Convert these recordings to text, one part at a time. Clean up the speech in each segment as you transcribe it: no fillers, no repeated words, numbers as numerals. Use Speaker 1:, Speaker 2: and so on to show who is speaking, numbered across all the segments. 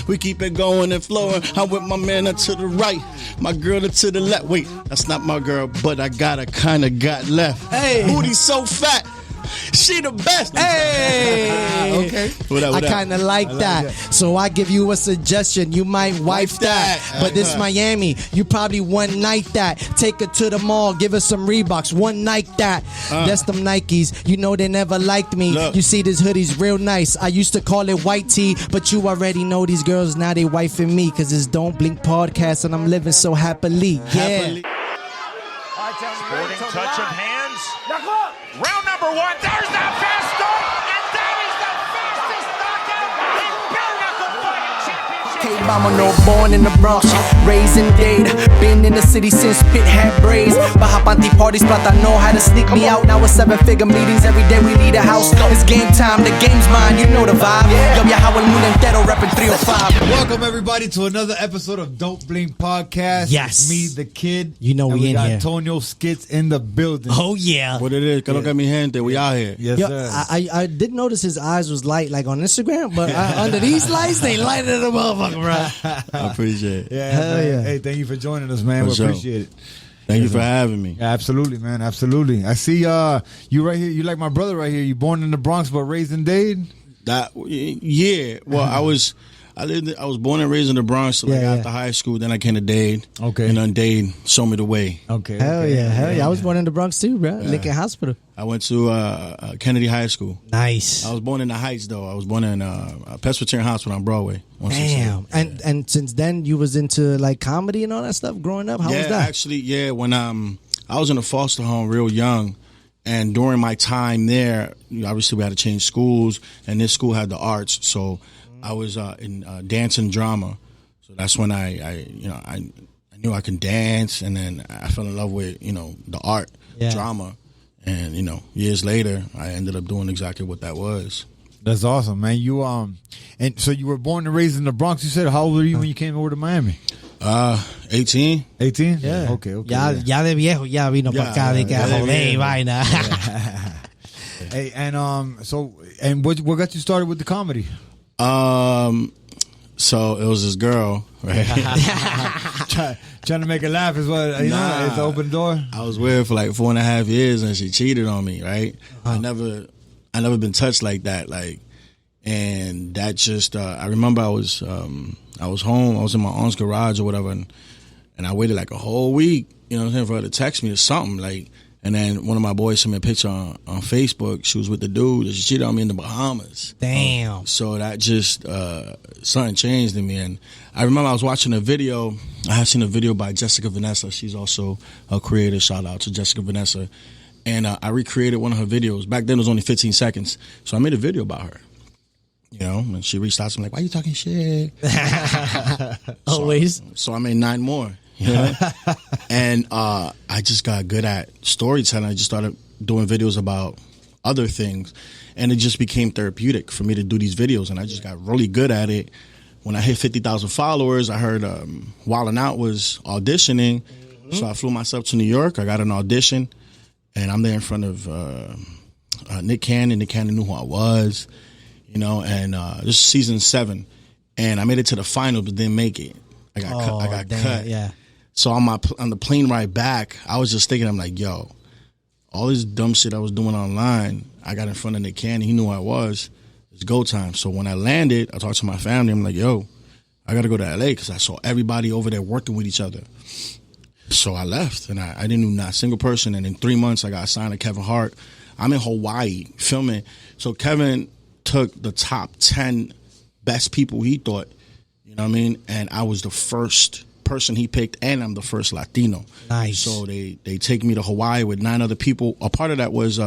Speaker 1: We keep it going and flowing. I'm with my man to the right, my girl to the left. Wait, that's not my girl, but I kinda got left.
Speaker 2: Hey.
Speaker 1: Booty so fat. She the best.
Speaker 2: Hey.
Speaker 1: Okay. What up?
Speaker 2: I kind of like that. So I give you a suggestion. You might wife that. But this Miami, you probably one night that. Take her to the mall, give her some Reeboks. One night that. That's them Nikes. You know they never liked me.
Speaker 1: Look.
Speaker 2: You see this hoodie's real nice. I used to call it white tee, but you already know these girls now they wifing me. Cause it's Don't Blink podcast and I'm living so happily. Yeah.
Speaker 3: Sporting touch of hands. Round number one. There's that fast start, and that is the fastest knockout in bare knuckle fighting championship.
Speaker 4: Hey, mama, no born in the Bronx, raised in Dade. Been in the city since Pit had braids. Baja Panty parties, plata know how to sneak me out. Now it's 7-figure meetings every day. We leave the house. It's game time. The game's mine. You know the vibe. Yo, viajado el mundo entero, reppin' 305.
Speaker 5: Welcome everybody to another episode of Don't Blink Podcast.
Speaker 2: Yes.
Speaker 5: It's me, the kid.
Speaker 2: You know
Speaker 5: and
Speaker 2: we in
Speaker 5: got
Speaker 2: here.
Speaker 5: Tonio Skits in the building.
Speaker 2: Oh yeah.
Speaker 1: What it is? Look at me, gente. We out here.
Speaker 5: Yes,
Speaker 2: Yo,
Speaker 5: sir.
Speaker 2: I did notice his eyes was light like on Instagram, but under these lights they lighted the motherfucker, bro.
Speaker 1: I appreciate it.
Speaker 5: Yeah,
Speaker 2: Hell
Speaker 5: man.
Speaker 2: yeah.
Speaker 5: Hey, thank you for joining us, man.
Speaker 1: For
Speaker 5: We
Speaker 1: sure.
Speaker 5: appreciate it.
Speaker 1: Thank you for having me.
Speaker 5: Yeah, absolutely, man. Absolutely. I see you right here. You like my brother right here. You born in the Bronx but raised in Dade?
Speaker 1: Yeah. Well, I was born and raised in the Bronx. So like after high school, then I came to Dade.
Speaker 5: Okay.
Speaker 1: And then Dade showed me the way.
Speaker 5: Okay.
Speaker 2: Hell
Speaker 5: okay.
Speaker 2: yeah, hell yeah. I was born in the Bronx too, bro. Lincoln Hospital.
Speaker 1: I went to Kennedy High School.
Speaker 2: Nice.
Speaker 1: I was born in the Heights, though. I was born in Presbyterian Hospital on Broadway.
Speaker 2: Damn. And since then you was into like comedy and all that stuff growing up? How was that?
Speaker 1: Actually, when I was in a foster home real young, and during my time there, obviously we had to change schools, and this school had the arts, so I was in dance and drama. So that's when I knew I can dance, and then I fell in love with the art, drama, and years later I ended up doing exactly what that was.
Speaker 5: That's awesome, man. You and so you were born and raised in the Bronx. You said, how old were you when you came over to Miami?
Speaker 1: 18.
Speaker 5: 18?
Speaker 2: Yeah.
Speaker 5: Okay.
Speaker 2: Ya de viejo, ya vino para acá de que a joder y vaina.
Speaker 5: Hey, and what got you started with the comedy?
Speaker 1: So it was this girl, right?
Speaker 5: Trying to make her laugh is what it's the open door.
Speaker 1: I was with her for like 4.5 years, and she cheated on me, right? I never been touched like that, and that just I remember I was home, I was in my aunt's garage or whatever, and I waited like a whole week, for her to text me or something, and then one of my boys sent me a picture on Facebook. She was with the dude that she cheated on me in the Bahamas.
Speaker 2: Damn.
Speaker 1: So that just something changed in me, and I remember I was watching a video. I had seen a video by Jessica Vanessa. She's also a creator. Shout out to Jessica Vanessa. And I recreated one of her videos. Back then it was only 15 seconds. So I made a video about her. And she reached out to me like, why you talking shit?
Speaker 2: Always.
Speaker 1: So I made 9 more. And I just got good at storytelling. I just started doing videos about other things. And it just became therapeutic for me to do these videos. And I just got really good at it. When I hit 50,000 followers, I heard Wildin' Out was auditioning. Mm-hmm. So I flew myself to New York. I got an audition. And I'm there in front of Nick Cannon. Nick Cannon knew who I was, and this is season 7. And I made it to the final, but didn't make it. I got cut.
Speaker 2: Yeah.
Speaker 1: So on the plane ride back, I was just thinking, I'm like, yo, all this dumb shit I was doing online, I got in front of Nick Cannon. He knew who I was. It's go time. So when I landed, I talked to my family. I'm like, yo, I got to go to LA because I saw everybody over there working with each other. So I left, and I didn't know not a single person. And in 3 months, I got signed to Kevin Hart. I'm in Hawaii filming. So Kevin took the top 10 best people he thought, you know what I mean? And I was the first person he picked, and I'm the first Latino.
Speaker 2: Nice.
Speaker 1: So they take me to Hawaii with 9 other people. A part of that was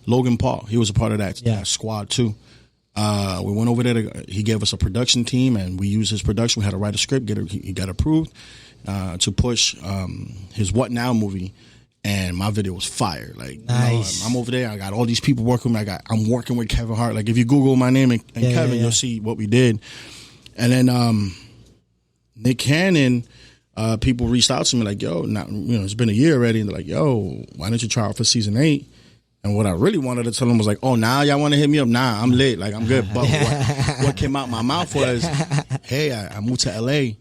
Speaker 1: Logan Paul. He was a part of that squad too. We went over there. He gave us a production team, and we used his production. We had to write a script. He got approved to push his What Now movie, and my video was fire.
Speaker 2: Nice.
Speaker 1: I'm over there. I got all these people working with me. I'm working with Kevin Hart. Like if you Google my name and Kevin, you'll see what we did. And then Nick Cannon, people reached out to me like, yo, it's been a year already, and they're like, yo, why don't you try out for season 8? And what I really wanted to tell him was like, oh, now y'all want to hit me up? Nah, I'm lit. Like, I'm good. But what came out my mouth was, hey, I moved to L.A.,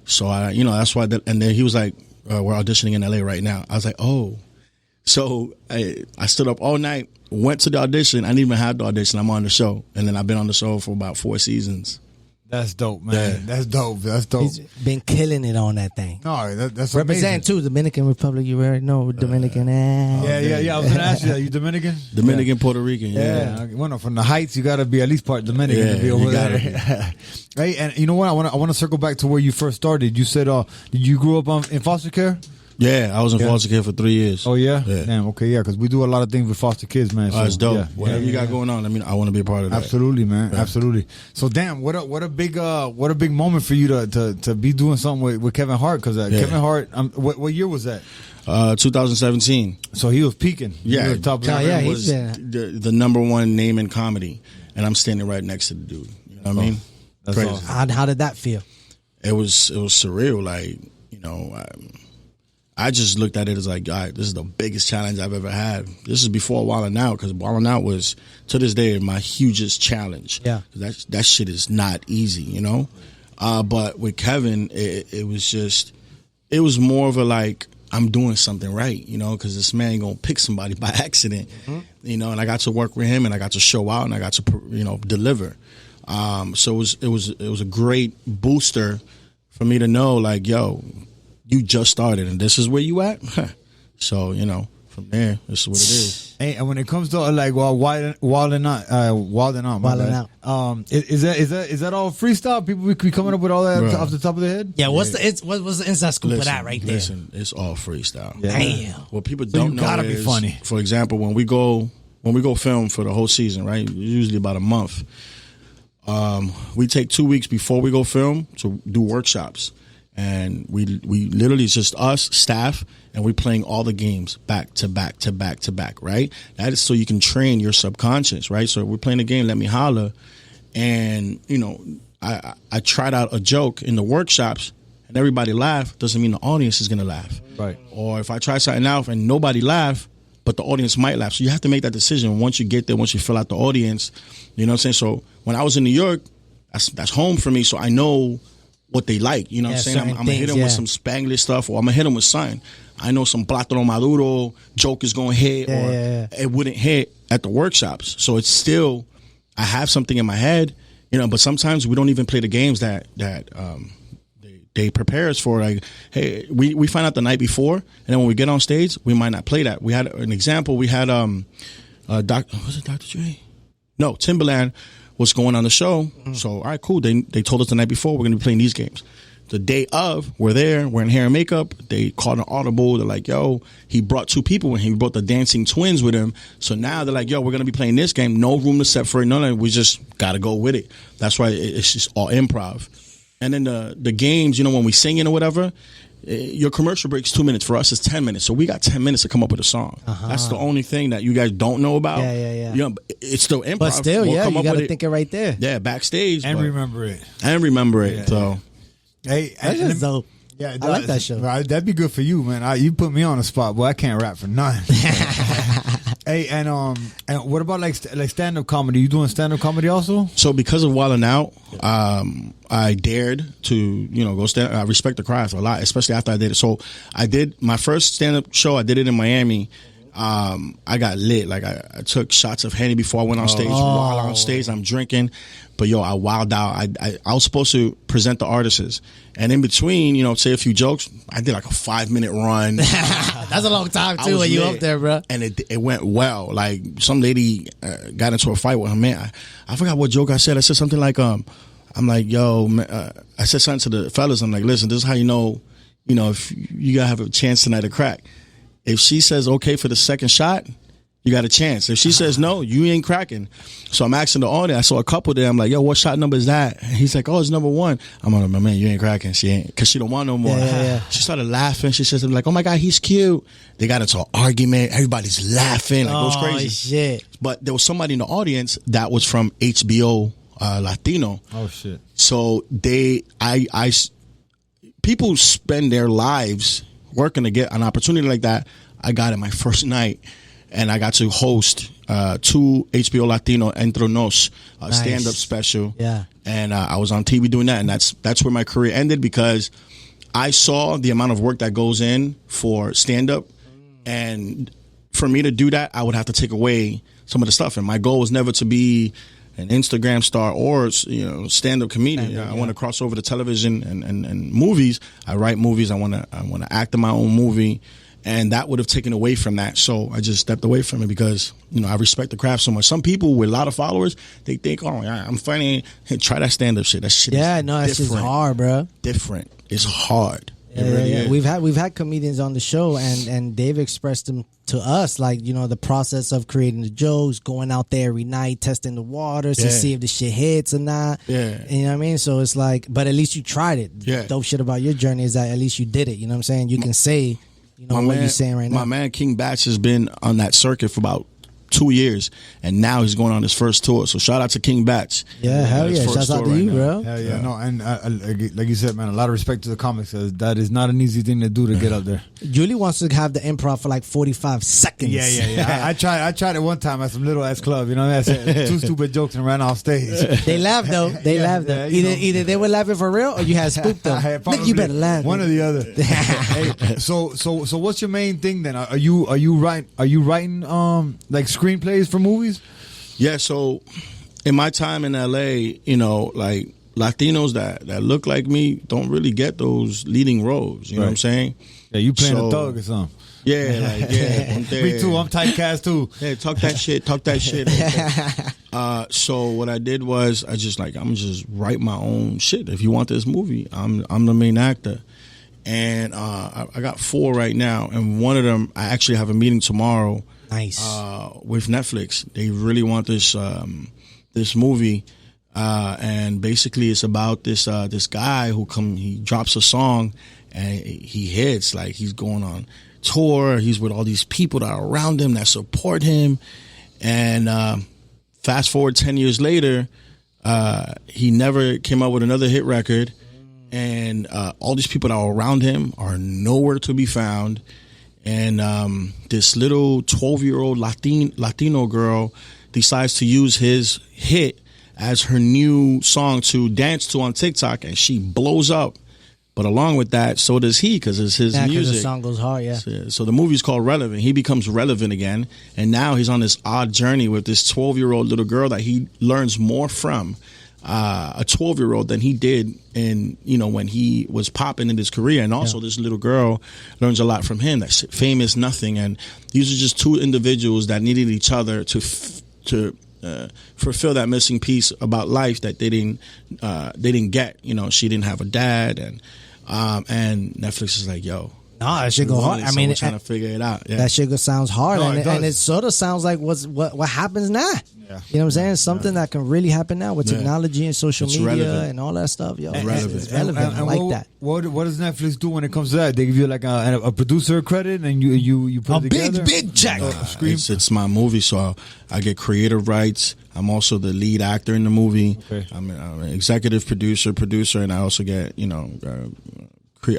Speaker 1: so that's why. And then he was like, we're auditioning in L.A. right now. I was like, oh. So I stood up all night, went to the audition. I didn't even have the audition. I'm on the show. And then I've been on the show for about 4 seasons.
Speaker 5: That's dope, man. Yeah. That's dope.
Speaker 2: He's been killing it on that thing.
Speaker 5: No, that's
Speaker 2: represent too, Dominican Republic. You already know Dominican.
Speaker 5: Yeah. I was gonna ask you, are you Dominican?
Speaker 1: Dominican, Puerto Rican. Yeah.
Speaker 5: Well, from the Heights, you got to be at least part Dominican to be over there. Hey, and you know what? I want to circle back to where you first started. You said, did you grow up in foster care?
Speaker 1: Yeah, I was in foster care for 3 years.
Speaker 5: Oh, yeah? Damn, okay, yeah, because we do a lot of things with foster kids, man.
Speaker 1: So, it's dope. Yeah, whatever you got going on, I want to be a part of that.
Speaker 5: Absolutely, man. Yeah. Absolutely. So, damn, what a big moment for you to be doing something with Kevin Hart, because Kevin Hart, what year was that?
Speaker 1: 2017.
Speaker 5: So he was peaking.
Speaker 1: Yeah,
Speaker 2: he was
Speaker 1: the number one name in comedy, and I'm standing right next to the dude. You know what I mean?
Speaker 5: That's
Speaker 1: crazy.
Speaker 5: Awesome.
Speaker 2: How did that feel?
Speaker 1: It was surreal. Like, I just looked at it as like, all right, this is the biggest challenge I've ever had. This is before Wildin' Out, because Wildin' Out was, to this day, my hugest challenge.
Speaker 2: Yeah.
Speaker 1: That shit is not easy, But with Kevin, it was more of a like, I'm doing something right, because this man gonna pick somebody by accident, and I got to work with him, and I got to show out, and I got to, deliver. So it was a great booster for me to know, like, yo, you just started, and this is where you at. So from there, this is what it is.
Speaker 5: Hey, and when it comes to like Wildin' Out, is that all freestyle? People be coming up with all that off the top of their head?
Speaker 2: Yeah. What's the inside scoop of that right there?
Speaker 1: Listen, it's all freestyle.
Speaker 2: Yeah. Damn.
Speaker 1: What people don't know
Speaker 5: gotta
Speaker 1: is,
Speaker 5: be funny.
Speaker 1: For example, when we go film for the whole season, right? Usually about a month. We take 2 weeks before we go film to do workshops. And we literally, it's just us, staff, and we're playing all the games back to back to back to back, right? That is so you can train your subconscious, right? So we're playing a game, Let Me Holla, and, I tried out a joke in the workshops, and everybody laughed, doesn't mean the audience is going to laugh.
Speaker 5: Right.
Speaker 1: Or if I try something out and nobody laugh, but the audience might laugh. So you have to make that decision once you get there, once you fill out the audience. You know what I'm saying? So when I was in New York, that's home for me, so I know what they like, you know what I'm saying? I'm going to hit them with some Spanglish stuff, or I'm going to hit them with something. I know some Plátano Maduro joke is going to hit, or it wouldn't hit at the workshops. So it's still, I have something in my head, but sometimes we don't even play the games that they prepare us for. Like, hey, we find out the night before, and then when we get on stage, we might not play that. We had an example. We had, was it Dr. Dre? No, Timbaland was going on the show. So, all right, cool. They told us the night before we're going to be playing these games. The day of, we're there, we're in hair and makeup. They called an audible. They're like, yo, he brought 2 people with him. He brought the dancing twins with him. So now they're like, yo, we're going to be playing this game. No room to separate. No, we just got to go with it. That's why it's just all improv. And then the games, when we singing or whatever, your commercial break's 2 minutes. For us, it's 10 minutes. So we got 10 minutes to come up with a song. That's the only thing that you guys don't know about.
Speaker 2: Yeah.
Speaker 1: It's still improv.
Speaker 2: But still, you got to think it right there.
Speaker 1: Yeah, backstage.
Speaker 5: And remember it.
Speaker 1: Yeah. So,
Speaker 5: hey,
Speaker 2: that's just dope.
Speaker 5: Yeah,
Speaker 2: I like that show.
Speaker 5: That'd be good for you, man. You put me on the spot, boy. I can't rap for nothing. Hey, and what about like stand up comedy? You doing stand up comedy also?
Speaker 1: So because of Wildin' Out, I dared to go stand. I respect the craft a lot, especially after I did it. So I did my first stand up show. I did it in Miami. I got lit. Like I took shots of Henny before I went on stage. While on stage, I'm drinking, but I wilded out. I was supposed to present the artists, and in between, say a few jokes. I did like a 5-minute run.
Speaker 2: That's a long time too when you up there, bro.
Speaker 1: And it went well. Like some lady got into a fight with her man. I forgot what joke I said. I said something like, I'm like, yo, I said something to the fellas. I'm like, listen, this is how you know, if you gotta have a chance tonight to crack. If she says okay for the second shot, you got a chance. If she says no, you ain't cracking. So I'm asking the audience. I saw a couple there. I'm like, yo, what shot number is that? And he's like, oh, it's number 1. I'm like, my man, you ain't cracking. She ain't, because she don't want no more.
Speaker 2: Yeah.
Speaker 1: She started laughing. She says, like, oh my God, he's cute. They got into an argument. Everybody's laughing. Like, it was crazy.
Speaker 2: Shit.
Speaker 1: But there was somebody in the audience that was from HBO Latino.
Speaker 5: Oh shit.
Speaker 1: So people spend their lives working to get an opportunity like that. I got it my first night, and I got to host 2 HBO Latino Entre Nos stand-up special.
Speaker 2: Yeah.
Speaker 1: And I was on TV doing that, and that's where my career ended because I saw the amount of work that goes in for stand-up, and for me to do that, I would have to take away some of the stuff. And my goal was never to be an Instagram star or stand-up comedian. I want to cross over to television and movies. I write movies. I want to act in my own movie, and that would have taken away from that. So I just stepped away from it because I respect the craft so much. Some people with a lot of followers, they think, oh, yeah, I'm funny. Hey, try that stand-up shit. That shit.
Speaker 2: That's just hard, bro.
Speaker 1: Different. It's hard.
Speaker 2: Yeah. We've had comedians on the show, and they've expressed them to us, like, the process of creating the jokes, going out there every night, testing the waters to see if the shit hits or not.
Speaker 1: Yeah.
Speaker 2: You know what I mean? So it's like, but at least you tried it.
Speaker 1: Yeah.
Speaker 2: Dope shit about your journey is that at least you did it. You know what I'm saying? You can say, what you're saying right now.
Speaker 1: My man King Batch has been on that circuit for about 2 years, and now he's going on his first tour. So shout out to King Batch.
Speaker 2: Yeah, hell yeah. Shout out to you, bro.
Speaker 5: Hell yeah. No, and like you said, man, a lot of respect to the comics. That is not an easy thing to do to get up there.
Speaker 2: Uly wants to have the improv for like 45 seconds.
Speaker 5: Yeah. I tried it one time at some little ass club. I said 2 stupid jokes and ran off stage.
Speaker 2: They laughed though. Either they were laughing for real or you had spooked them. Look, you better laugh.
Speaker 5: One or the other. Hey, so what's your main thing then? Are you writing like screenplays for movies?
Speaker 1: Yeah, so in my time in LA, like Latinos that look like me don't really get those leading roles. You know what I'm saying?
Speaker 5: Yeah, you playing a thug or something.
Speaker 1: Yeah,
Speaker 5: Me too, I'm typecast too.
Speaker 1: Hey, talk that shit. So what I did was I'm just write my own shit. If you want this movie, I'm the main actor. And I got 4 right now, and one of them I actually have a meeting tomorrow.
Speaker 2: Nice.
Speaker 1: With Netflix. They really want this this movie, and basically it's about this guy he drops a song and he hits, like he's going on tour, he's with all these people that are around him that support him, and fast forward 10 years later, he never came out with another hit record, and all these people that are around him are nowhere to be found. And this little 12-year-old Latino girl decides to use his hit as her new song to dance to on TikTok, and she blows up. But along with that, so does he, because it's his music.
Speaker 2: The song goes hard, yeah.
Speaker 1: So the movie's called Relevant. He becomes relevant again, and now he's on this odd journey with this 12-year-old little girl that he learns more from. A 12-year-old than he did when he was popping in his career, and also this little girl learns a lot from him. That's famous nothing, and these are just 2 individuals that needed each other to fulfill that missing piece about life that they didn't get. She didn't have a dad, and Netflix is like, yo.
Speaker 2: No, that shit go hard.
Speaker 1: So we're trying to figure it out. Yeah.
Speaker 2: That shit sounds hard,
Speaker 5: No,
Speaker 2: and it sort of sounds like what happens now.
Speaker 5: Yeah.
Speaker 2: You know what I'm saying? Something that can really happen now with technology and social
Speaker 1: It's
Speaker 2: media
Speaker 1: relevant.
Speaker 2: and all that stuff. Yo,
Speaker 1: Relevant.
Speaker 2: It's relevant. I like that.
Speaker 5: What does Netflix do when it comes to that? They give you like a producer credit, and you put it together.
Speaker 2: big check.
Speaker 1: It's my movie, so I get creative rights. I'm also the lead actor in the movie.
Speaker 5: Okay.
Speaker 1: I'm an executive producer, and I also get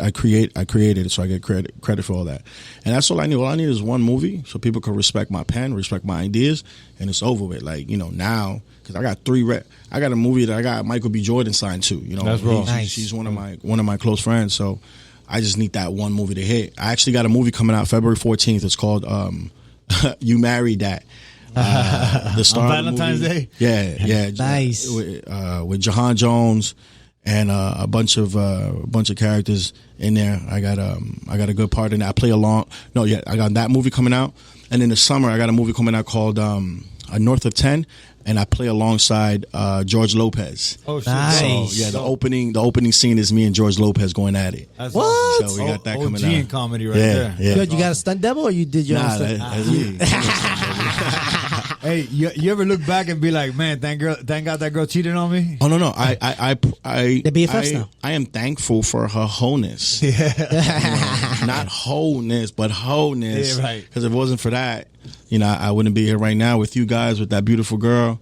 Speaker 1: I created it, so I get credit for all that. And that's all I need. All I need is one movie, so people can respect my pen, respect my ideas, and it's over with. Like, now, because I got 3 I got a movie that I got Michael B. Jordan signed to.
Speaker 5: That's raw.
Speaker 1: He's one of my close friends. So I just need that one movie to hit. I actually got a movie coming out February 14th. It's called You Married That. The star
Speaker 5: on Valentine's Day.
Speaker 1: Yeah.
Speaker 2: Nice.
Speaker 1: With Jahan Jones. And a bunch of characters in there. I got a good part in it. I play along. I got that movie coming out, and in the summer I got a movie coming out called North of 10, and I play alongside George Lopez.
Speaker 5: Oh, shit.
Speaker 2: Nice.
Speaker 1: So, the opening scene is me and George Lopez going at it.
Speaker 5: That's
Speaker 2: What?
Speaker 5: awesome.
Speaker 1: So we got that coming
Speaker 5: OG
Speaker 1: out.
Speaker 5: in comedy right there.
Speaker 1: Yeah.
Speaker 2: Yo, you got a stunt double or you did your own
Speaker 1: Nah,
Speaker 2: stunt?
Speaker 1: that's me.
Speaker 5: Hey, you ever look back and be like, man, thank God that girl cheated on me?
Speaker 1: Oh no! I
Speaker 2: They're BFFs now.
Speaker 1: I am thankful for her wholeness. Not wholeness, but wholeness.
Speaker 5: Yeah, right.
Speaker 1: Because if it wasn't for that, I wouldn't be here right now with you guys, with that beautiful girl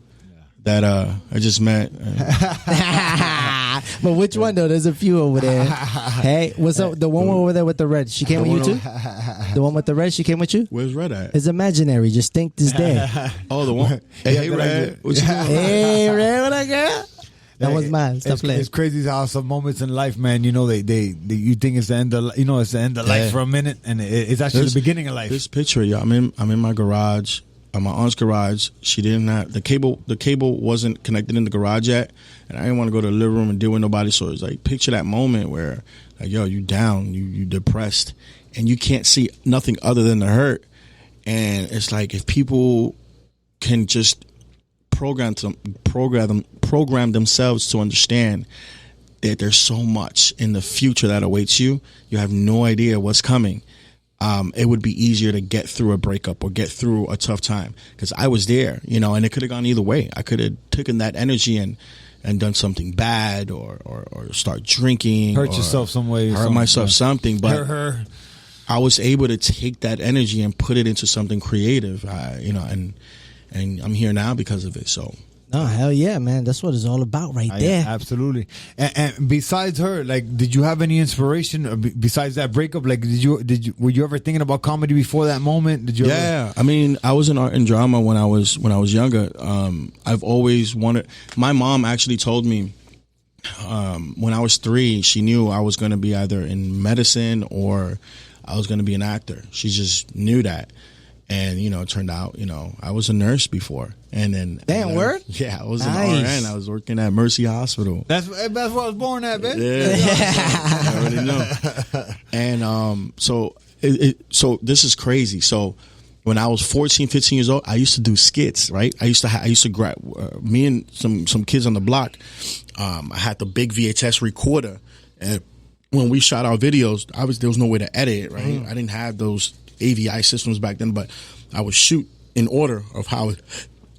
Speaker 1: that I just met.
Speaker 2: But which one though? There's a few over there. Hey, what's up? The one over there with the red. She came with you too. The one with the red. She came with you.
Speaker 1: Where's Red at?
Speaker 2: It's imaginary. Just think this day.
Speaker 1: Oh, the one. Hey, Red. What you doing?
Speaker 2: Hey, Red, what I got? That was mine. Stop playing.
Speaker 5: It's crazy how some moments in life, man. You know, they you think it's the end of it's the end of life for a minute, and it's actually the beginning of life.
Speaker 1: This picture, yeah. I'm in my garage. My aunt's garage. She didn't have the cable. The cable wasn't connected in the garage yet, and I didn't want to go to the living room and deal with nobody. So it's like picture that moment where, like, yo, you down, you depressed, and you can't see nothing other than the hurt. And it's like if people can just program themselves to understand that there's so much in the future that awaits you. You have no idea what's coming. It would be easier to get through a breakup or get through a tough time because I was there, and it could have gone either way. I could have taken that energy and done something bad or start drinking,
Speaker 5: hurt yourself some way,
Speaker 1: hurt myself something. But I was able to take that energy and put it into something creative, and I'm here now because of it. So.
Speaker 2: Oh, hell yeah, man. That's what it's all about right there.
Speaker 5: Absolutely. And besides her, like, did you have any inspiration besides that breakup? Like, were you ever thinking about comedy before that moment? Did you
Speaker 1: ever? I mean, I was in art and drama when I was younger. I've always wanted, my mom actually told me when I was 3, she knew I was going to be either in medicine or I was going to be an actor. She just knew that. And, it turned out, I was a nurse before. And then.
Speaker 2: Damn, word?
Speaker 1: Yeah, I was an RN. I was working at Mercy Hospital.
Speaker 5: That's where I was born at, man.
Speaker 1: Yeah. I already know. And so this is crazy. So when I was 14, 15 years old, I used to do skits, right? I used to grab me and some kids on the block. I had the big VHS recorder. And when we shot our videos, there was no way to edit it, right? I didn't have those AVI systems back then, but I would shoot in order of how it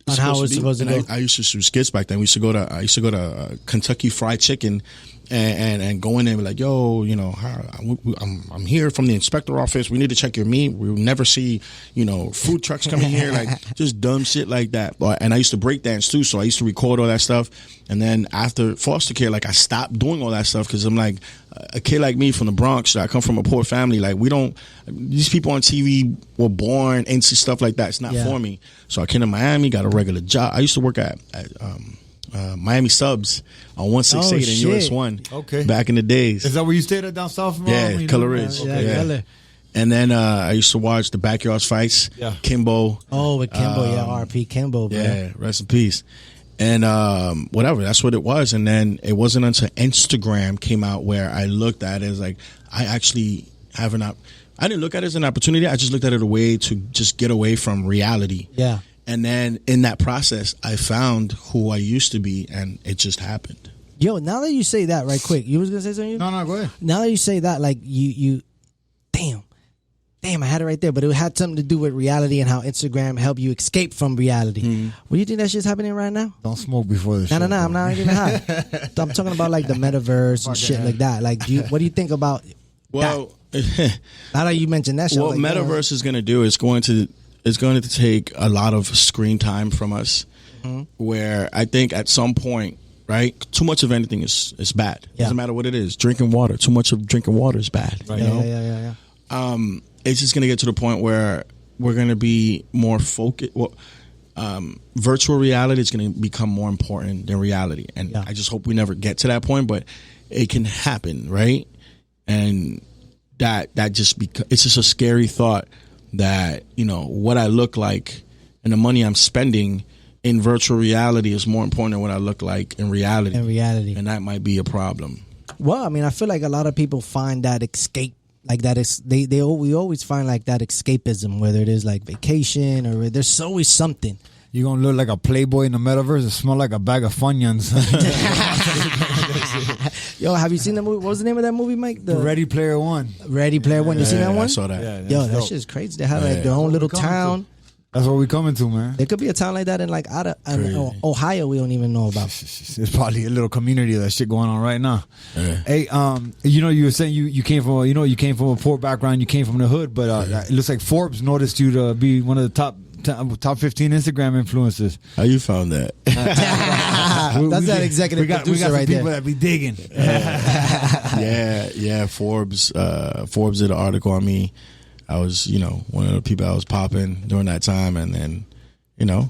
Speaker 1: was supposed to go. I used to shoot skits back then. I used to go to Kentucky Fried Chicken and go in there and be like, yo, I'm here from the inspector office. We need to check your meat. We'll never see, food trucks coming here, like just dumb shit like that. And I used to break dance too, so I used to record all that stuff. And then after foster care, like I stopped doing all that stuff because I'm like, a kid like me from the Bronx, I come from a poor family. Like these people on TV were born into stuff like that. It's not for me. So I came to Miami, got a regular job. I used to work at Miami Subs on 168 and US 1. Okay. Back in the days.
Speaker 5: Is that where you stayed at down south?
Speaker 1: Yeah, Color Ridge.
Speaker 2: Yeah.
Speaker 1: And then I used to watch the Backyards fights. Yeah. Kimbo.
Speaker 2: Oh, with Kimbo, RP Kimbo, bro.
Speaker 1: Yeah, rest in peace. And whatever, that's what it was. And then it wasn't until Instagram came out where I looked at it as like, I actually have I didn't look at it as an opportunity. I just looked at it a way to just get away from reality.
Speaker 2: Yeah.
Speaker 1: And then in that process, I found who I used to be, and it just happened.
Speaker 2: Yo, now that you say that, right quick, you was going to say something?
Speaker 5: No, go ahead.
Speaker 2: Now that you say that, like, you damn, I had it right there, but it had something to do with reality and how Instagram helped you escape from reality. Mm-hmm. What do you think that shit's happening right now?
Speaker 5: Don't smoke before the show.
Speaker 2: No, I'm not even high. I'm talking about like the metaverse and shit like that. Like, what do you think about that? Now that you mentioned that shit.
Speaker 1: What Metaverse is going to do is going to take a lot of screen time from us, where I think at some point, right, too much of anything is bad. Yeah. Doesn't matter what it is. Drinking water, too much of drinking water is bad. Right. Yeah. It's just going to get to the point where we're going to be more focused. Virtual reality is going to become more important than reality. And I just hope we never get to that point, but it can happen, right? And it's just a scary thought that, what I look like and the money I'm spending in virtual reality is more important than what I look like in reality. And that might be a problem.
Speaker 2: Well, I mean, I feel like a lot of people find that escape. Like that is we always find like that escapism, whether it is like vacation or there's always something.
Speaker 5: You're gonna look like a playboy in the metaverse and smell like a bag of Funyuns.
Speaker 2: Yo, have you seen the movie? What was the name of that movie, Mike? The
Speaker 5: Ready Player One.
Speaker 2: Ready Player One. You seen that one?
Speaker 1: I saw that.
Speaker 2: Yeah, yo, that shit's crazy. They have like their own little town.
Speaker 5: That's what we coming to, man.
Speaker 2: There could be a town like that in like Ohio we don't even know about.
Speaker 5: There's probably a little community of that shit going on right now. Yeah. Hey, you were saying you came from a poor background, you came from the hood, but it looks like Forbes noticed you to be one of the top top 15 Instagram influencers.
Speaker 1: How you found that?
Speaker 2: That's that executive producer
Speaker 5: we got some
Speaker 2: right
Speaker 5: people
Speaker 2: there.
Speaker 5: that be digging.
Speaker 1: Yeah. Forbes did an article on me. I was, one of the people I was popping during that time, and then,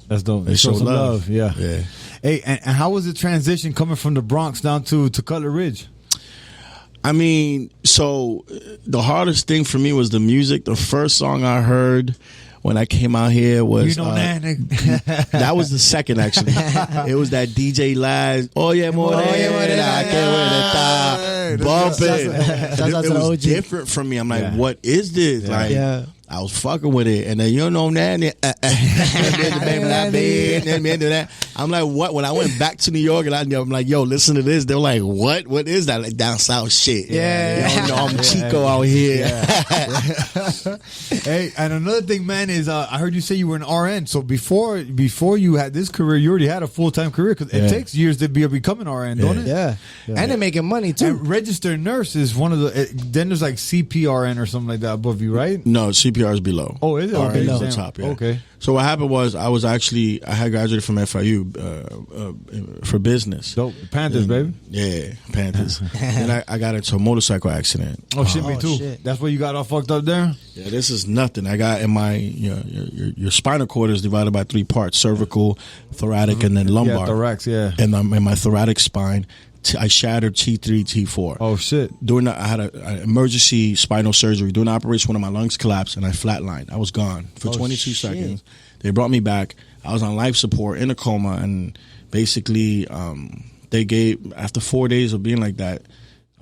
Speaker 5: that's dope.
Speaker 1: they showed
Speaker 5: some
Speaker 1: love.
Speaker 5: Yeah.
Speaker 1: Yeah.
Speaker 5: Hey, and how was the transition coming from the Bronx down to Cutler Ridge?
Speaker 1: I mean, so the hardest thing for me was the music. The first song I heard when I came out here was that was the second, actually. It was that DJ Laz. Oh yeah, Morena, I can't wait to bumping. It was different from me. I'm like, what is this? Like, I was fucking with it, and then I'm like, what? When I went back to New York, and I'm like, yo, listen to this. They're like, what? What is that? Like down south shit. I'm Chico out here.
Speaker 5: Hey, and another thing, man, is I heard you say you were an RN. So before you had this career, you already had a full-time career, because it takes years to become an RN, don't it?
Speaker 2: Yeah. And they're making money too.
Speaker 5: And registered nurse is one of the. Then there's like CPRN or something like that above you, right?
Speaker 1: No, CPR is below.
Speaker 5: Oh, is it?
Speaker 1: RN
Speaker 5: Below.
Speaker 1: is the top. Yeah.
Speaker 5: Okay.
Speaker 1: So what happened was I had graduated from FIU for business.
Speaker 5: Dope. Panthers, baby.
Speaker 1: Yeah, Panthers. And I got into a motorcycle accident.
Speaker 5: Oh shit, me too.
Speaker 2: Shit.
Speaker 5: That's where you got all fucked up there.
Speaker 1: Yeah, this is nothing. I got in my your spinal cord is divided by 3 parts: cervical, thoracic, and then lumbar.
Speaker 5: Yeah, thorax. Yeah.
Speaker 1: And in my thoracic spine, I shattered T3, T4.
Speaker 5: Oh shit.
Speaker 1: I had an emergency spinal surgery. During the operation, one of my lungs collapsed and I flatlined. I was gone for 22 seconds. They brought me back. I was on life support in a coma, and basically they gave, after 4 days of being like that,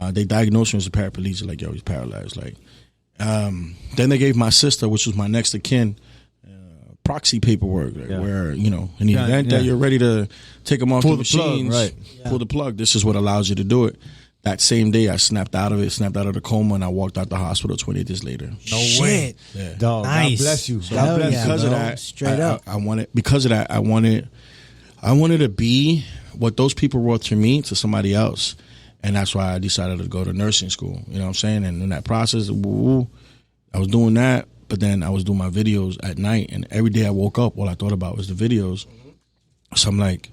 Speaker 1: they diagnosed me as a paraplegic. Like, yo, he's paralyzed. Like, then they gave my sister, which was my next of kin, proxy paperwork, where, in the event that you're ready to take them off the machines, pull the plug, this is what allows you to do it. That same day, I snapped out of the coma, and I walked out the hospital 20 days later.
Speaker 5: No way.
Speaker 1: Yeah.
Speaker 5: Dog,
Speaker 2: Nice.
Speaker 5: God bless you.
Speaker 2: God bless you.
Speaker 1: Because of that,
Speaker 2: straight up.
Speaker 1: I wanted to be what those people were to me, to somebody else. And that's why I decided to go to nursing school. You know what I'm saying? And in that process, I was doing that. But then I was doing my videos at night, and every day I woke up, all I thought about was the videos. So I'm like,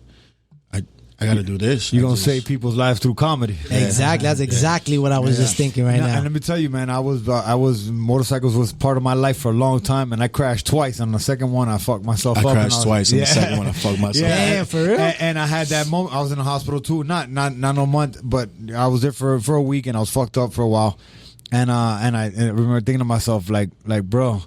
Speaker 1: I got to do this.
Speaker 5: You're going to save people's lives through comedy.
Speaker 2: Exactly. That's exactly what I was just thinking right now.
Speaker 5: And let me tell you, man, I was motorcycles was part of my life for a long time, and I crashed twice. On the second one, I fucked myself up.
Speaker 1: I crashed twice. On the second one, I fucked myself up.
Speaker 2: Damn, for real?
Speaker 5: And I had that moment. I was in the hospital too. Not no month, but I was there for a week, and I was fucked up for a while. And I remember thinking to myself, like, bro,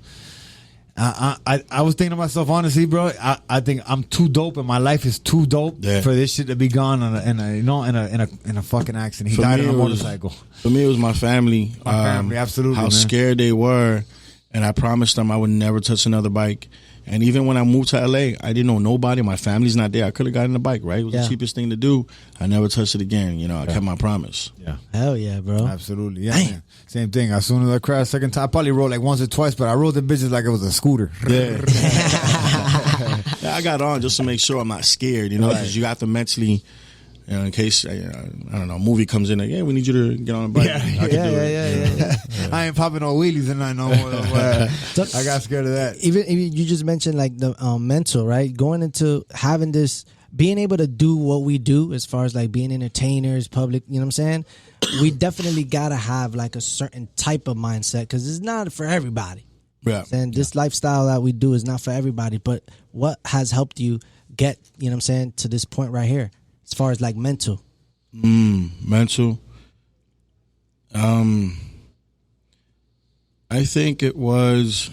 Speaker 5: I was thinking to myself, honestly, bro, I think I'm too dope, and my life is too dope for this shit to be gone in a fucking accident. He died on a motorcycle.
Speaker 1: For me, it was my family.
Speaker 5: My family, absolutely.
Speaker 1: How
Speaker 5: man.
Speaker 1: scared they were, and I promised them I would never touch another bike. And even when I moved to LA, I didn't know nobody. My family's not there. I could have gotten a bike, right? It was the cheapest thing to do. I never touched it again. I kept my promise.
Speaker 5: Yeah.
Speaker 2: Hell yeah, bro.
Speaker 5: Absolutely. Yeah. Man. Same thing. As soon as I crashed second time, I probably rode like once or twice, but I rode the bitches like it was a scooter.
Speaker 1: Yeah. I got on just to make sure I'm not scared, because you have to mentally, in case, I don't know, a movie comes in, like, hey, we need you to get on a bike.
Speaker 2: Yeah.
Speaker 5: I ain't popping no wheelies and I know more. I got scared of that.
Speaker 2: Even you just mentioned like the mental, right? Going into having this, being able to do what we do as far as like being entertainers, public, you know what I'm saying? We definitely got to have like a certain type of mindset, because it's not for everybody.
Speaker 1: Yeah.
Speaker 2: And this lifestyle that we do is not for everybody. But what has helped you get, to this point right here, as far as like mental?
Speaker 1: Mental. I think it was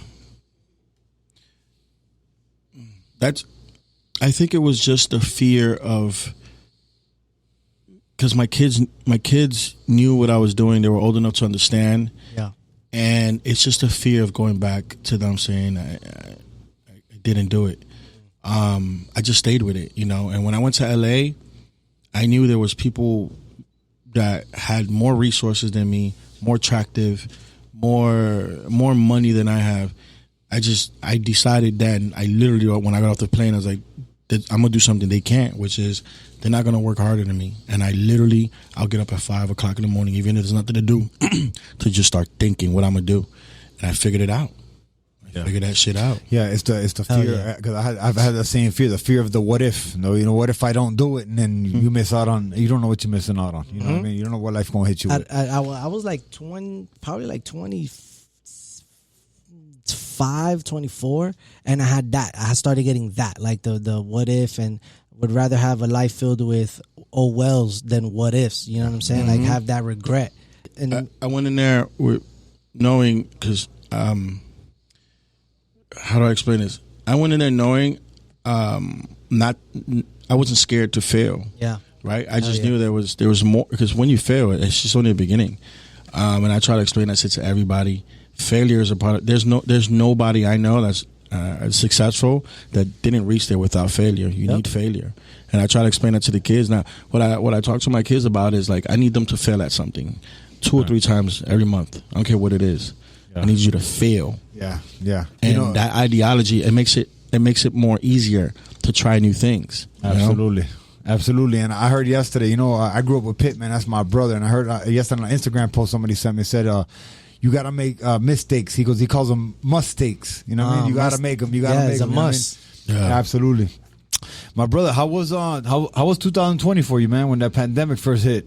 Speaker 1: just the fear of, because my kids knew what I was doing. They were old enough to understand.
Speaker 2: Yeah.
Speaker 1: And it's just a fear of going back to them saying I didn't do it. I just stayed with it, And when I went to LA, I knew there was people that had more resources than me, more attractive, more money than I have. I decided then, I literally, when I got off the plane, I was like, I'm gonna do something they can't, which is they're not gonna work harder than me. And I'll get up at 5 o'clock in the morning, even if there's nothing to do, to just start thinking what I'm gonna do. And I figured it out. figure that shit out.
Speaker 5: Yeah, it's the fear, because I've had the same fear, the fear of the what if. What if I don't do it, and then you miss out on, you don't know what you're missing out on. You know what I mean? You don't know what life's gonna hit you with.
Speaker 2: I was like 20, probably like 25, 24, and I had that. I started getting that, like the what if, and would rather have a life filled with oh wells than what ifs. You know what I'm saying? Like have that regret. And
Speaker 1: I went in there with knowing, because how do I explain this? I went in there knowing I wasn't scared to fail.
Speaker 2: Yeah.
Speaker 1: Right. I just knew there was more, because when you fail, it's just only the beginning. And I try to explain that shit to everybody. Failure is a part of. There's nobody I know that's successful that didn't reach there without failure. You need failure, and I try to explain that to the kids. Now, what I talk to my kids about is like, I need them to fail at something 2 or 3 times every month. I don't care what it is. I need you to fail.
Speaker 5: Yeah.
Speaker 1: And that ideology, it makes it more easier to try new things.
Speaker 5: Absolutely. Absolutely. And I heard yesterday, I grew up with Pittman. That's my brother. And I heard yesterday on an Instagram post somebody sent me, said, you got to make mistakes. He calls them mistakes. You know what I mean? You got to make them. You got to make them.
Speaker 2: It's a must.
Speaker 5: I mean? Yeah. Absolutely. My brother, how was 2020 for you, man, when that pandemic first hit?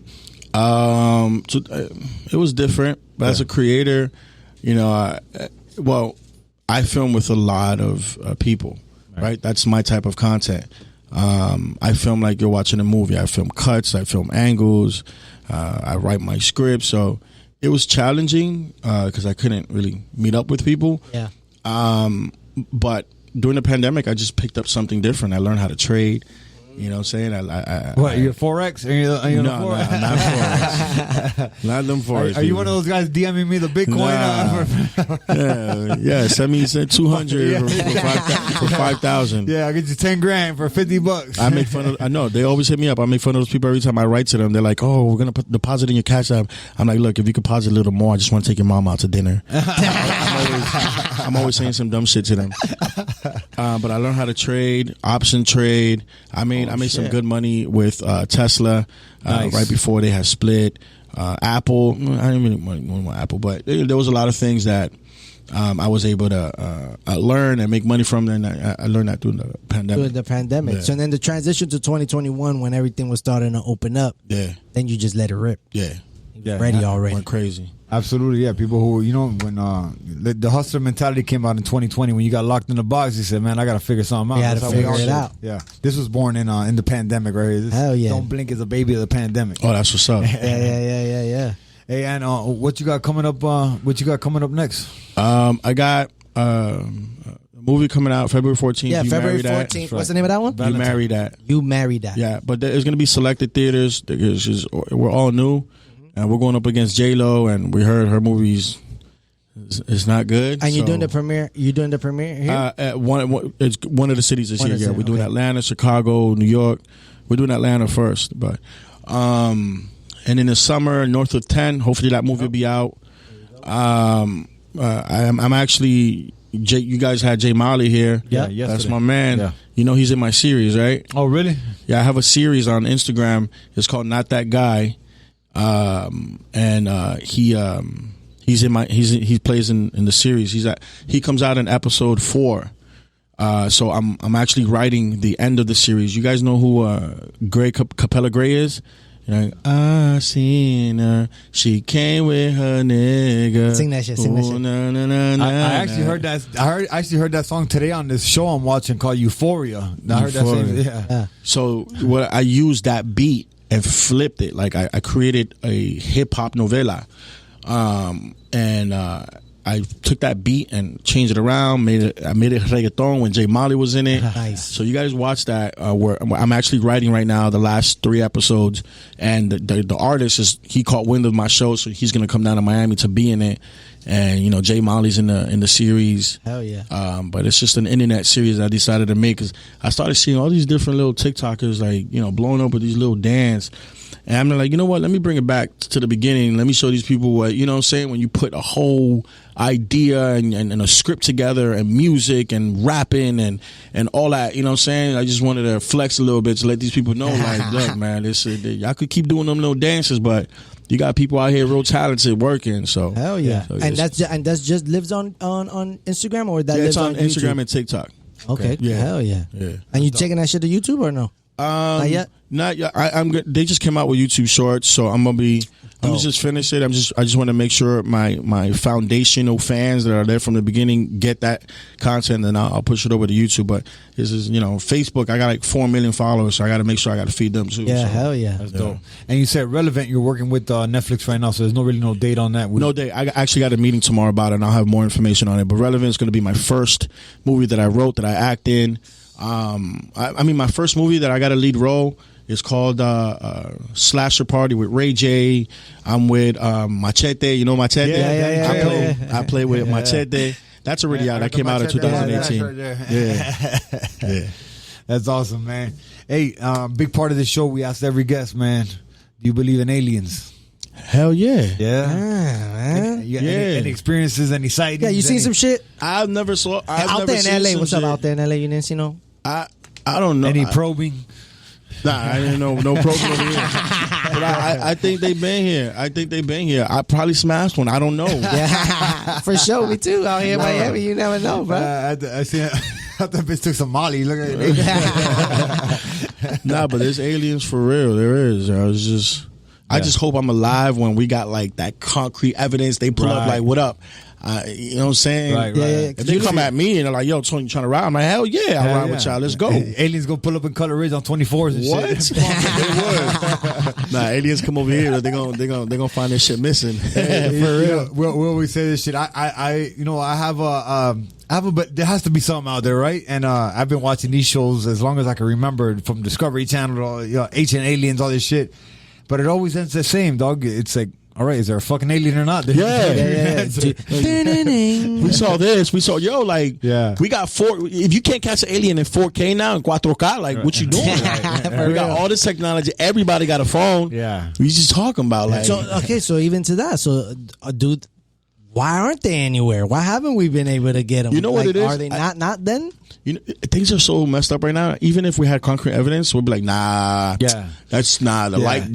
Speaker 1: It was different. But as a creator, I film with a lot of people, right? That's my type of content. I film like you're watching a movie. I film cuts. I film angles. I write my script. So it was challenging because I couldn't really meet up with people.
Speaker 2: Yeah.
Speaker 1: But during the pandemic, I just picked up something different. I learned how to trade. You know what I'm saying?
Speaker 5: What, you're Forex? Are you
Speaker 1: no, not Forex. Not them Forex.
Speaker 5: Are you one of those guys DMing me the Bitcoin?
Speaker 1: Yeah. Send me 200 for 5,000.
Speaker 5: Yeah, I'll get you 10 grand for $50.
Speaker 1: I make fun of. I know they always hit me up. I make fun of those people every time I write to them. They're like, "Oh, we're gonna deposit in your cash app." I'm like, "Look, if you could deposit a little more, I just want to take your mom out to dinner." I'm always saying some dumb shit to them. But I learned how to trade, option trade. I made some good money with Tesla right before they had split. Apple, I didn't really want Apple, but there was a lot of things that I was able to learn and make money from. And I learned that through the pandemic.
Speaker 2: Yeah. So then the transition to 2021, when everything was starting to open up, then you just let it rip.
Speaker 1: Yeah.
Speaker 2: Ready already.
Speaker 1: Went crazy.
Speaker 5: Absolutely, yeah. People who, when the hustler mentality came out in 2020, when you got locked in the box, you said, "Man, I got to figure something out."
Speaker 2: You had to figure it out.
Speaker 5: Yeah, this was born in the pandemic right here.
Speaker 2: Hell yeah!
Speaker 5: Don't Blink is a baby of the pandemic.
Speaker 1: Oh, that's what's up.
Speaker 2: Yeah.
Speaker 5: Hey, and what you got coming up? What you got coming up next?
Speaker 1: I got a movie coming out February 14th.
Speaker 2: Yeah,
Speaker 1: You
Speaker 2: February
Speaker 1: Marry
Speaker 2: 14th.
Speaker 1: That.
Speaker 2: What's the name of that one?
Speaker 1: You Marry That.
Speaker 2: You Marry That.
Speaker 1: Yeah, but there's going to be selected theaters. We're all new. And we're going up against J-Lo, and we heard her movies is not good.
Speaker 2: And you're doing the premiere. You doing the premiere here?
Speaker 1: It's one of the cities this year. Yeah, we're doing Atlanta, Chicago, New York. We're doing Atlanta first, but and in the summer, North of 10. Hopefully that movie will be out. I'm actually. You guys had Jay Molly here.
Speaker 5: Yeah,
Speaker 1: that's my man. Yeah. He's in my series, right?
Speaker 5: Oh, really?
Speaker 1: Yeah, I have a series on Instagram. It's called Not That Guy. He plays in the series. He comes out in episode 4. So I'm actually writing the end of the series. You guys know who Gray Capella Gray is? I seen her. She came with her nigga.
Speaker 2: Sing that shit.
Speaker 5: I actually heard that. I actually heard that song today on this show I'm watching called Euphoria. I heard that same. Yeah.
Speaker 1: So I used that beat and flipped it. Like I created a hip hop novela, and I took that beat and changed it around. I made it reggaeton when Jay Molly was in it.
Speaker 2: Nice.
Speaker 1: So you guys watch that. Where I'm actually writing right now the last 3 episodes, and the artist he caught wind of my show, so he's gonna come down to Miami to be in it. And Jay Molly's in the series.
Speaker 2: Hell yeah.
Speaker 1: But it's just an internet series I decided to make because I started seeing all these different little TikTokers blowing up with these little dance. And I'm like, you know what? Let me bring it back to the beginning. Let me show these people what, you know what I'm saying? When you put a whole idea and a script together and music and rapping and all that, you know what I'm saying? I just wanted to flex a little bit to let these people know, like, look, man, y'all could keep doing them little dances, but you got people out here real talented working. So
Speaker 2: Hell yeah.
Speaker 1: So
Speaker 2: And that's just lives on Instagram, or that lives
Speaker 1: it's on Instagram
Speaker 2: YouTube?
Speaker 1: and TikTok.
Speaker 2: Okay.
Speaker 1: Yeah.
Speaker 2: Hell yeah.
Speaker 1: Yeah.
Speaker 2: And you taking that shit to YouTube or no? Not yet.
Speaker 1: Not yet. I'm good. They just came out with YouTube Shorts, so I'm gonna be. I'm gonna just finish it. I just want to make sure my foundational fans that are there from the beginning get that content, and I'll push it over to YouTube. But this is, Facebook. I got like 4 million followers, so I got to make sure I got to feed them too.
Speaker 2: Yeah,
Speaker 1: so.
Speaker 2: hell yeah.
Speaker 5: That's dope. And you said Relevant, you're working with Netflix right now, so there's no date on that.
Speaker 1: No date. I actually got a meeting tomorrow about it, and I'll have more information on it. But Relevant is going to be my first movie that I wrote, that I act in. I mean, my first movie that I got a lead role is called Slasher Party with Ray J. I'm with Machete. You know Machete?
Speaker 2: Yeah.
Speaker 1: I play with Machete. That's already out. That came out in 2018. Yeah.
Speaker 5: That's awesome, man. Hey, big part of the show, we asked every guest, man, do you believe in aliens?
Speaker 1: Hell yeah.
Speaker 5: Yeah.
Speaker 2: Man.
Speaker 5: Any experiences, any sightings?
Speaker 2: Yeah, you seen some shit?
Speaker 1: I've never saw.
Speaker 2: Out there in LA. What's up out there in LA? You didn't see no?
Speaker 1: I don't know.
Speaker 5: Any probing?
Speaker 1: Nah, I didn't know. No problem here. But I think they've been here. I probably smashed one. I don't know.
Speaker 2: Yeah, for sure. Me too. Out here in Miami, you never know, bro.
Speaker 5: I see. I thought that bitch took some Molly. Look at it.
Speaker 1: Nah, but there's aliens for real. There is. I just hope I'm alive when we got like that concrete evidence. They pull up like, what up? You know what I'm saying?
Speaker 5: Right.
Speaker 1: If they come at me and they're like, yo, Tony, you trying to ride? I'm like, hell yeah, I'll ride with y'all. Let's go.
Speaker 5: Aliens gonna pull up in Color Ridge on 24s and
Speaker 1: What?
Speaker 5: shit.
Speaker 1: They would. Nah, aliens come over here. They're gonna find this shit missing.
Speaker 5: For real. We always say this shit. I have but there has to be something out there, right? And I've been watching these shows as long as I can remember, from Discovery Channel, Ancient Aliens, all this shit. But it always ends the same, dog. It's like, all right, is there a fucking alien or not?
Speaker 1: Yeah. We saw this. We saw, we got if you can't catch an alien in 4K now, in 4K, like, what you doing? We got all this technology. Everybody got a phone.
Speaker 5: Yeah.
Speaker 1: We just talking about, like.
Speaker 2: So even to that. So, dude, why aren't they anywhere? Why haven't we been able to get them?
Speaker 1: You know what it is?
Speaker 2: Are they not then?
Speaker 1: Things are so messed up right now. Even if we had concrete evidence, we'd be like, nah.
Speaker 2: Yeah.
Speaker 1: That's the light.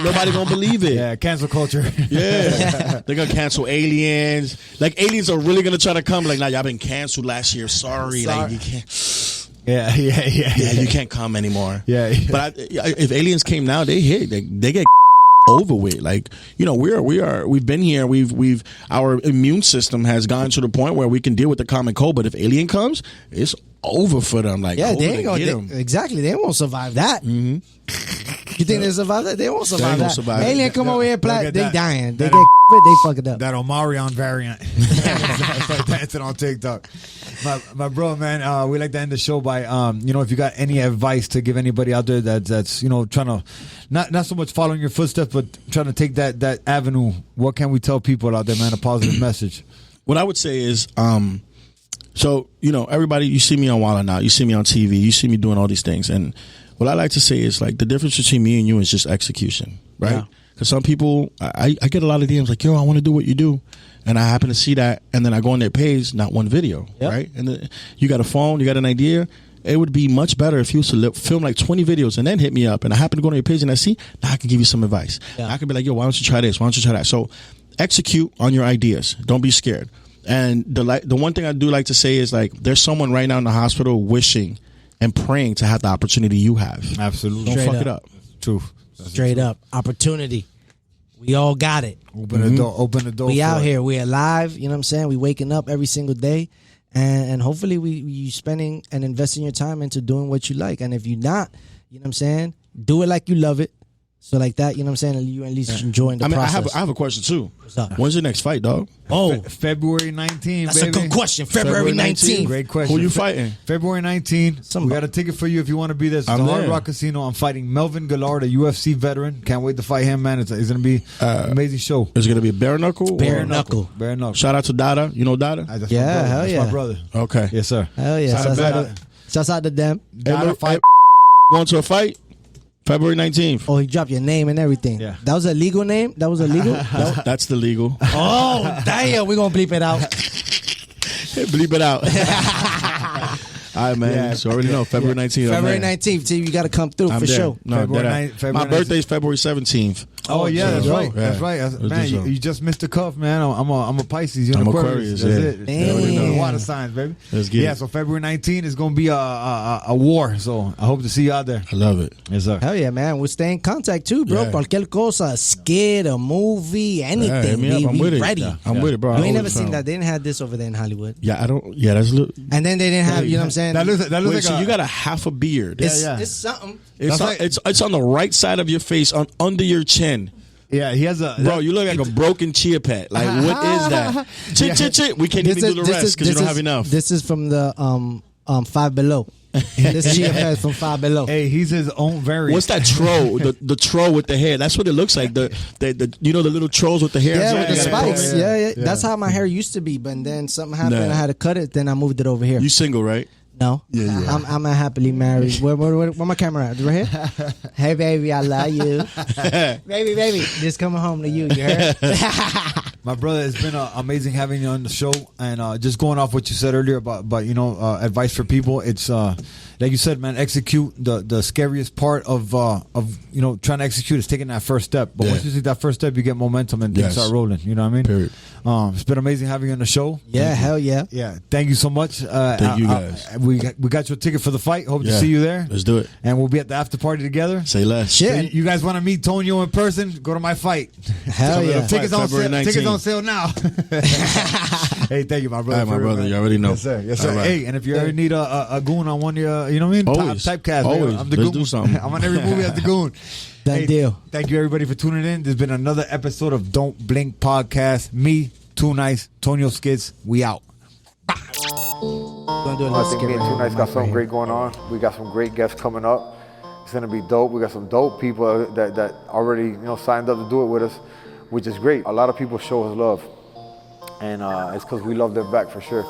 Speaker 1: Nobody gonna believe it.
Speaker 5: Yeah, cancel culture.
Speaker 1: Yeah. They're gonna cancel aliens. Like, aliens are really gonna try to come. Like, nah, y'all been canceled last year. Sorry. Like, you can't.
Speaker 5: Yeah.
Speaker 1: You can't come anymore.
Speaker 5: Yeah.
Speaker 1: But if aliens came now, they get over with. Like, we've been here. We've our immune system has gone to the point where we can deal with the common cold. But if alien comes, it's over for them. Like,
Speaker 2: yeah, they ain't gonna exactly. They won't survive that. Mm-hmm. You think they survive that? They won't survive that. Alien come over here, they dying. They get they fuck it up.
Speaker 5: That Omarion variant. Start dancing on TikTok. My bro, man, we like to end the show by, if you got any advice to give anybody out there that's trying to not so much following your footsteps, but trying to take that avenue. What can we tell people out there, man? A positive message.
Speaker 1: What I would say is, everybody, you see me on Wild 'N Out, you see me on TV, you see me doing all these things, and what I like to say is, like, the difference between me and you is just execution, right? Because some people, I get a lot of DMs like, yo, I want to do what you do. And I happen to see that, and then I go on their page, not one video, right? And then you got a phone, you got an idea. It would be much better if you used to film like 20 videos and then hit me up. And I happen to go on your page and I see, now I can give you some advice. I can be like, yo, why don't you try this? Why don't you try that? So execute on your ideas. Don't be scared. And the one thing I do like to say is, like, there's someone right now in the hospital wishing and praying to have the opportunity you have.
Speaker 5: Absolutely.
Speaker 1: Don't fuck it up.
Speaker 5: True.
Speaker 2: Straight up. Opportunity. We all got it.
Speaker 5: Open the door. Open the door.
Speaker 2: We out here. We alive. You know what I'm saying? We waking up every single day. And hopefully you spending and investing your time into doing what you like. And if you're not, you know what I'm saying? Do it like you love it. So like that, you know what I'm saying? And you at least enjoying the process.
Speaker 1: I have a question too.
Speaker 2: What's up?
Speaker 1: When's your next fight, dog?
Speaker 2: Oh,
Speaker 5: February 19th.
Speaker 2: That's a good question. February 19th.
Speaker 5: Great question.
Speaker 1: Who you fighting?
Speaker 5: February 19th. We got a ticket for you if you want to be there. It's the Hard Rock Casino. I'm fighting Melvin Gillard, a UFC veteran. Can't wait to fight him, man. It's going to be an amazing show.
Speaker 1: Is it going to be a bare knuckle?
Speaker 2: Bare knuckle.
Speaker 5: Bare knuckle.
Speaker 1: Shout out to Dada. You know Dada?
Speaker 5: That's
Speaker 2: yeah, hell yeah.
Speaker 5: That's my brother.
Speaker 1: Okay.
Speaker 5: Yes, sir.
Speaker 2: Hell yeah. Shouts out to them.
Speaker 5: Dada fight.
Speaker 1: Going to a fight? February 19th.
Speaker 2: Oh, he dropped your name and everything.
Speaker 5: Yeah.
Speaker 2: That was a legal name? That was illegal?
Speaker 1: That's the legal.
Speaker 2: Oh, damn. We're going to bleep it out.
Speaker 1: Bleep it out. All right, man.
Speaker 5: Yeah.
Speaker 1: So already know. February 19th.
Speaker 2: February 19th. See, you got to come through
Speaker 1: I'm
Speaker 2: for
Speaker 1: there.
Speaker 2: sure.
Speaker 1: No,
Speaker 5: February
Speaker 1: my birthday is February 17th.
Speaker 5: Oh yeah, that's
Speaker 1: so-
Speaker 5: right.
Speaker 1: yeah.
Speaker 5: That's right.
Speaker 1: Let's
Speaker 5: Man,
Speaker 1: do so.
Speaker 5: you just missed the cuff, man. I'm a Pisces. You're an
Speaker 1: I'm
Speaker 5: Aquarius.
Speaker 1: Aquarius,
Speaker 5: That's
Speaker 1: yeah.
Speaker 5: it.
Speaker 2: Damn.
Speaker 5: Water signs, baby.
Speaker 1: Let's get
Speaker 5: Yeah.
Speaker 1: it.
Speaker 5: So February 19th is gonna be a war. So I hope to see you out there.
Speaker 1: I love it.
Speaker 5: Yes, sir.
Speaker 2: Hell yeah, man. We'll stay in contact too, bro.
Speaker 1: Yeah.
Speaker 2: Cualquier cosa, a skit, a movie,
Speaker 1: Yeah,
Speaker 2: anything.
Speaker 1: hit me up. I'm
Speaker 2: we
Speaker 1: with it.
Speaker 2: ready.
Speaker 1: Yeah. I'm with it, bro.
Speaker 2: You
Speaker 1: I
Speaker 2: ain't
Speaker 1: always
Speaker 2: never seen
Speaker 1: found-
Speaker 2: that. They didn't have this over there in Hollywood.
Speaker 1: Yeah, I don't. Yeah, that's.
Speaker 2: And then they didn't have, you know what I'm saying?
Speaker 5: That looks
Speaker 1: Wait,
Speaker 5: like
Speaker 1: so you got a half a beard.
Speaker 2: it's,
Speaker 5: yeah.
Speaker 2: it's something.
Speaker 1: It's
Speaker 5: That's
Speaker 1: on,
Speaker 5: like-
Speaker 1: it's on the right side of your face, under your chin.
Speaker 5: Yeah, he has a
Speaker 1: Bro, you look like a broken chia pet. Like, what is that? Chit, chit, chit. We can't even do the rest because you don't have enough.
Speaker 2: This is from the Five Below. This chia pet is from Five Below.
Speaker 5: Hey, he's his own variant.
Speaker 1: What's that troll? the troll with the hair. That's what it looks like. The you know the little trolls with the hair.
Speaker 2: Yeah,
Speaker 1: So
Speaker 2: with the
Speaker 1: you gotta
Speaker 2: spikes.
Speaker 1: comb it.
Speaker 2: Yeah. That's how my hair used to be. But then something happened.
Speaker 1: Nah.
Speaker 2: I had to cut it. Then I moved it over here.
Speaker 1: You single, right?
Speaker 2: No.
Speaker 1: Yeah.
Speaker 2: I'm a happily married. Where my camera at? Right here? Hey, baby, I love you. baby. Just coming home to you. You heard?
Speaker 5: My brother, it's been amazing having you on the show, and just going off what you said earlier about advice for people. It's like you said, man, execute. The scariest part of trying to execute is taking that first step. But once you take that first step, you get momentum and things start rolling. You know what I mean?
Speaker 1: Period.
Speaker 5: It's been amazing having you on the show.
Speaker 2: Yeah, hell yeah.
Speaker 5: Yeah, thank you so much.
Speaker 1: Thank you guys.
Speaker 5: We got you a ticket for the fight. Hope to
Speaker 1: Yeah.
Speaker 5: see you there.
Speaker 1: Let's do it.
Speaker 5: And we'll be at the after party together.
Speaker 1: Say less.
Speaker 2: Shit.
Speaker 5: So you guys want to meet Tonio in person? Go to my fight.
Speaker 2: Hell yeah.
Speaker 5: Tickets on
Speaker 1: February
Speaker 5: sale. Tickets
Speaker 1: 19th.
Speaker 5: on sale now. Hey, thank you, my brother.
Speaker 1: All right, my
Speaker 5: for real,
Speaker 1: brother.
Speaker 5: man.
Speaker 1: You already know.
Speaker 5: Yes, sir. Yes, sir.
Speaker 1: All right.
Speaker 5: Hey, and if you ever need a goon on one of your, you know what I mean?
Speaker 1: Always.
Speaker 5: Typecast.
Speaker 1: Always.
Speaker 5: I'm the
Speaker 1: Let's
Speaker 5: goon.
Speaker 1: do something.
Speaker 5: I'm on every movie as the goon.
Speaker 2: Done deal.
Speaker 5: Thank you, everybody, for tuning in. There's been another episode of Don't Blink Podcast. Me, Too Nice, Tonio Skits. We out.
Speaker 2: Gonna do a
Speaker 6: I
Speaker 2: little
Speaker 6: think
Speaker 2: skit
Speaker 6: me and
Speaker 2: right
Speaker 6: Too
Speaker 2: here.
Speaker 6: Nice got something great going on. We got some great guests coming up. It's gonna be dope. We got some dope people that already signed up to do it with us, which is great. A lot of people show us love, and it's because we love them back for sure.